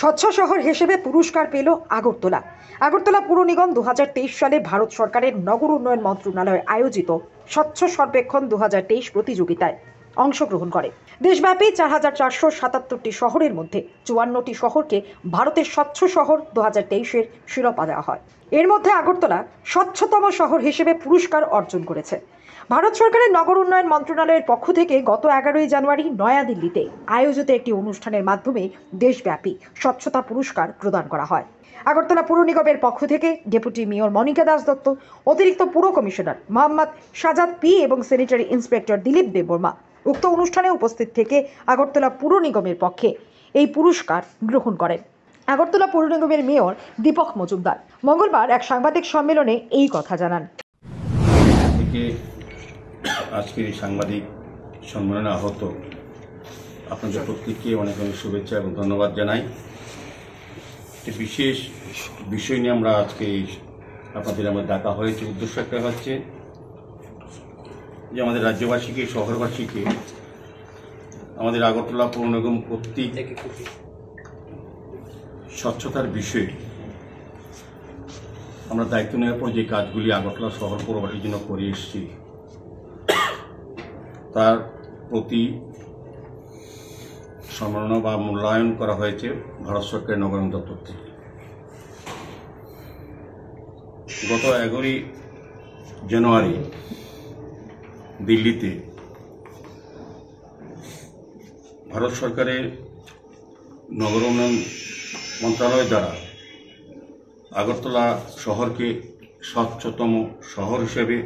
স্বচ্ছ শহর হিসেবে পুরস্কার পেল আগরতলা। আগরতলা পুর নিগম 2023 সালে ভারত সরকারের নগর উন্নয়ন মন্ত্রণালয় আয়োজিত স্বচ্ছ সর্বেক্ষণ 2023 প্রতিযোগিতায় অংশগ্রহণ করে। দেশব্যাপী 4477টি শহরের মধ্যে 54টি শহরকে ভারতের স্বচ্ছ শহর 2023-এর শিরোপা দেওয়া হয়। এর মধ্যে আগরতলা স্বচ্ছতম শহর হিসেবে পুরস্কার অর্জন করেছে। ভারত সরকারের নগর উন্নয়ন মন্ত্রণালয়ের পক্ষ থেকে গত 11ই জানুয়ারি নয়াদিল্লিতে আয়োজিত একটি অনুষ্ঠানের মাধ্যমে দেশব্যাপী স্বচ্ছতা পুরস্কার প্রদান করা হয়। আগরতলা পুর নিগমের পক্ষ থেকে ডেপুটি মেয়র মনিকা দাস দত্ত, অতিরিক্ত পুর কমিশনার মোহাম্মদ সাজাদ পি এবং স্যানিটারি ইন্সপেক্টর দিলীপ দেববর্মা উক্ত অনুষ্ঠানে উপস্থিত থেকে আগরতলা পুর নিগমের পক্ষে এই পুরস্কার গ্রহণ করেন। আগরতলা পুর নিগমের মেয়র দীপক মজুমদার মঙ্গলবার এক সাংবাদিক সম্মেলনে এই কথা জানান। আজকের এই সাংবাদিক সম্মেলনে আহত আপনাদের প্রত্যেককে অনেক অনেক শুভেচ্ছা এবং ধন্যবাদ জানাই। একটি বিশেষ বিষয় নিয়ে আমরা আজকে আপনাদের ডাকা হয়েছে। উদ্দেশ্য একটা হচ্ছে যে আমাদের রাজ্যবাসীকে, শহরবাসীকে, আমাদের আগরতলা পৌর নিগম কর্তৃক স্বচ্ছতার বিষয়ে আমরা দায়িত্ব নেওয়ার পর যে কাজগুলি আগরতলা শহর পৌরবাসীর জন্য করে এসেছি তার প্রতি সম্মাননা বা মূল্যায়ন করা হয়েছে ভারত সরকারের নগর উন্নয়ন দপ্তর থেকে। গত 11ই জানুয়ারি দিল্লিতে ভারত সরকারের নগর উন্নয়ন মন্ত্রণালয় দ্বারা আগরতলা শহরকে স্বচ্ছতম শহর হিসেবে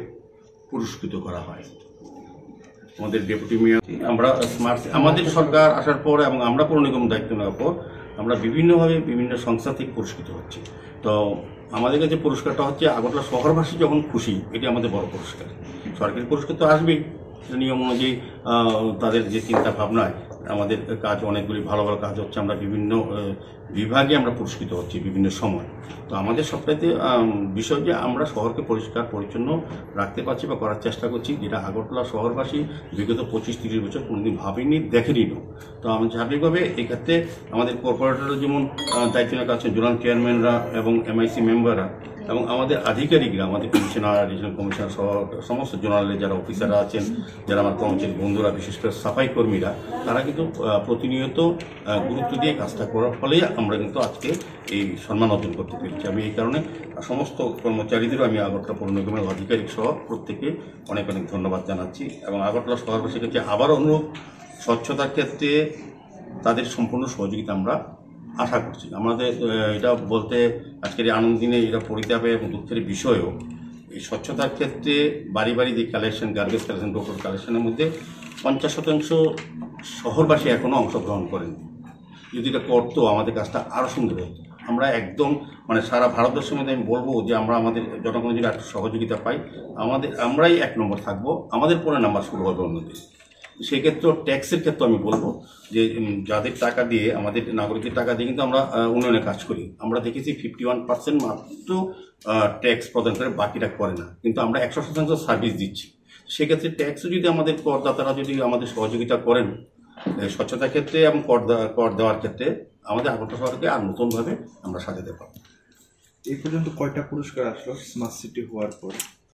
পুরস্কৃত করা হয়। আমাদের ডেপুটি মেয়র, আমরা আমাদের সরকার আসার পর এবং আমরা পৌর নিগম দায়িত্ব নেওয়ার পর আমরা বিভিন্নভাবে বিভিন্ন সংস্থা থেকে পুরস্কৃত হচ্ছি। তো আমাদের কাছে পুরস্কারটা হচ্ছে আগরতলা শহরবাসী যখন খুশি, এটি আমাদের বড় পুরস্কার। সরকারি পুরস্কার তো আসবেই, নিয়ম অনুযায়ী তাদের যে চিন্তা ভাবনায় আমাদের কাজ, অনেকগুলি ভালো ভালো কাজ হচ্ছে, আমরা বিভিন্ন বিভাগে আমরা পুরস্কৃত হচ্ছি বিভিন্ন সময়। তো আমাদের সবটাইতে বিষয় যে আমরা শহরকে পরিষ্কার পরিচ্ছন্ন রাখতে পারছি বা করার চেষ্টা করছি, যেটা আগরতলা শহরবাসী বিগত 25-30 বছর কোনোদিন ভাবেনি, দেখেনি। তো আমি স্বাভাবিকভাবে এক্ষেত্রে আমাদের কর্পোরেটররা যেমন দায়িত্ব নেওয়া আছেন, জোনাল চেয়ারম্যানরা এবং MIC মেম্বাররা এবং আমাদের আধিকারিকরা, আমাদের কমিশনার, রিজনাল কমিশনার সহ সমস্ত জোনালের যারা অফিসাররা আছেন, যারা আমার কর্মচারী বন্ধুরা, বিশেষ করে সাফাই কর্মীরা, তারা কিন্তু প্রতিনিয়ত গুরুত্ব দিয়ে কাজটা করার ফলেই আমরা কিন্তু আজকে এই সম্মান অর্জন করতে পেরেছি। আমি এই কারণে সমস্ত কর্মচারীদেরও আমি আগরতলা পৌর নিগমের আধিকারিক সহ প্রত্যেকে অনেক অনেক ধন্যবাদ জানাচ্ছি এবং আগরতলা শহরবাসীর কাছে আবার অনুরোধ, স্বচ্ছতার ক্ষেত্রে তাদের সম্পূর্ণ সহযোগিতা আমরা আশা করছি। আমাদের এটা বলতে আজকের এই আনন্দ দিনে এটা পরিতাপে এবং দুঃখের বিষয়ও, এই স্বচ্ছতার ক্ষেত্রে বাড়ি বাড়ি যে কালেকশন, গার্বেজ কালেকশন, টোটাল কালেকশনের মধ্যে 50% শহরবাসী এখনও অংশগ্রহণ করেনি। যদি এটা করতো আমাদের কাজটা আরও সুন্দর হতো। আমরা একদম সারা ভারতবর্ষের মধ্যে আমি বলবো যে আমরা আমাদের জনগণের যদি একটা সহযোগিতা পাই, আমরাই 1 নম্বর থাকবো, আমাদের পরে নাম্বার শুরু হবে অন্যদের। সেক্ষেত্রে ট্যাক্সের ক্ষেত্রে আমি বলবো যে যাদের টাকা দিয়ে, আমাদের নাগরিকের টাকা দিয়ে কিন্তু আমরা উন্নয়নে কাজ করি। আমরা দেখেছি 51% মাত্র ট্যাক্স প্রদান করে, বাকিটা করে না, কিন্তু আমরা 100% সার্ভিস দিচ্ছি। সেক্ষেত্রে ট্যাক্সও যদি আমাদের করদাতারা যদি আমাদের সহযোগিতা করেন স্বচ্ছতার ক্ষেত্রে এবং কর দেওয়ার ক্ষেত্রে, আমাদের আগরতলা শহরকে আর নতুনভাবে আমরা সাজাতে পারব। এই পর্যন্ত কয়টা পুরস্কার আসলো স্মার্ট সিটি হওয়ার পর?